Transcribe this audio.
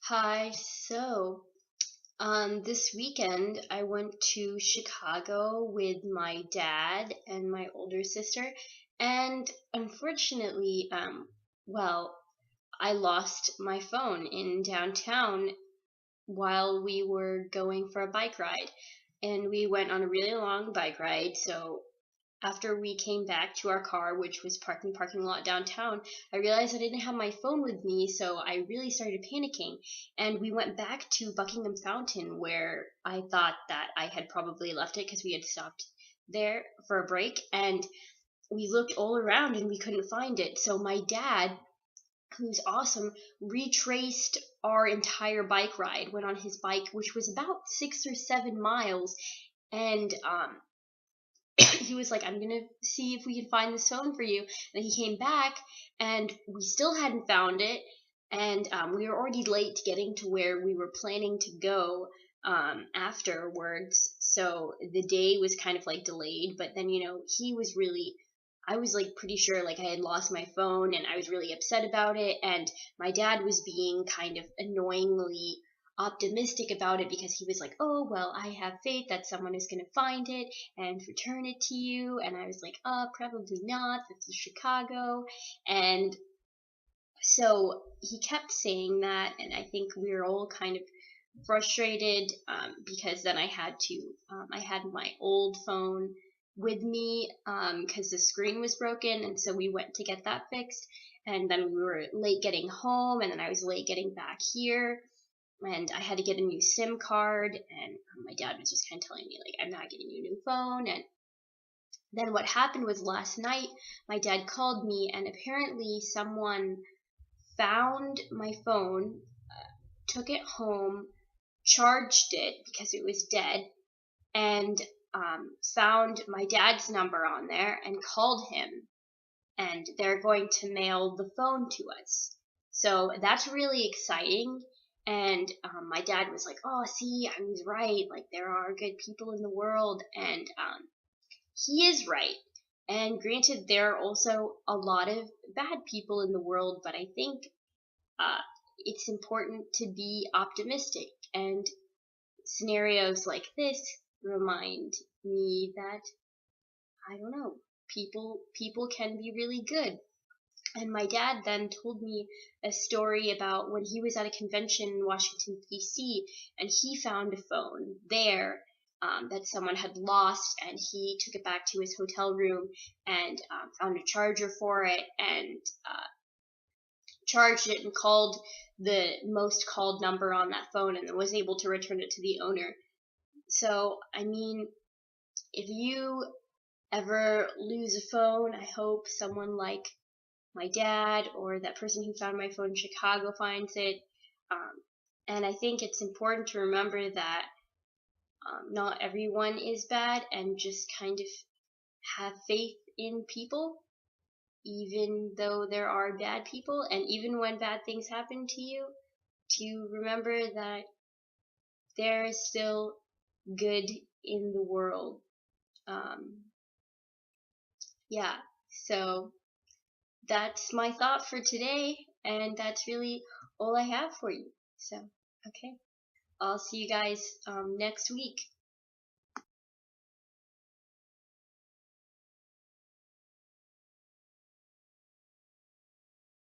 Hi, this weekend I went to Chicago with my dad and my older sister, and unfortunately, well, I lost my phone in downtown while we were going for a bike ride. And we went on a really long bike ride, so after we came back to our car, which was parked in the parking lot downtown, I realized I didn't have my phone with me, so I really started panicking. And we went back to Buckingham Fountain, where I thought that I had probably left it because we had stopped there for a break. And we looked all around and we couldn't find it. So my dad, who's awesome, retraced our entire bike ride, went on his bike, which was about 6 or 7 miles, and he was like, I'm gonna see if we can find this phone for you. And he came back, and we still hadn't found it, and we were already late getting to where we were planning to go afterwards. So the day was kind of like delayed, but then, he was really. I was like pretty sure like I had lost my phone and I was really upset about it, and my dad was being kind of annoyingly optimistic about it because he was like, "Oh, well, I have faith that someone is going to find it and return it to you." And I was like, probably not. This is Chicago. And so he kept saying that, and I think we were all kind of frustrated because then I had my old phone with me because the screen was broken, and so we went to get that fixed. And then we were late getting home, and then I was late getting back here, and I had to get a new SIM card, and my dad was just kind of telling me like, I'm not getting you a new phone. And then what happened was last night my dad called me, and apparently someone found my phone, took it home, charged it because it was dead, and found my dad's number on there and called him, and they're going to mail the phone to us. So that's really exciting. And my dad was like, "Oh, see, I was right. Like, there are good people in the world." And he is right. And granted, there are also a lot of bad people in the world, but I think uh, it's important to be optimistic. And scenarios like this remind me that, I don't know, people can be really good. And my dad then told me a story about when he was at a convention in Washington, D.C., and he found a phone there that someone had lost, and he took it back to his hotel room and found a charger for it, and charged it and called the most called number on that phone, and was able to return it to the owner. So, I mean, if you ever lose a phone, I hope someone like my dad or that person who found my phone in Chicago finds it. Um, and I think it's important to remember that not everyone is bad, and just kind of have faith in people, even though there are bad people, and even when bad things happen to you, to remember that there is still good in the world. Um, yeah, so that's my thought for today, and that's really all I have for you. So, okay. I'll see you guys next week.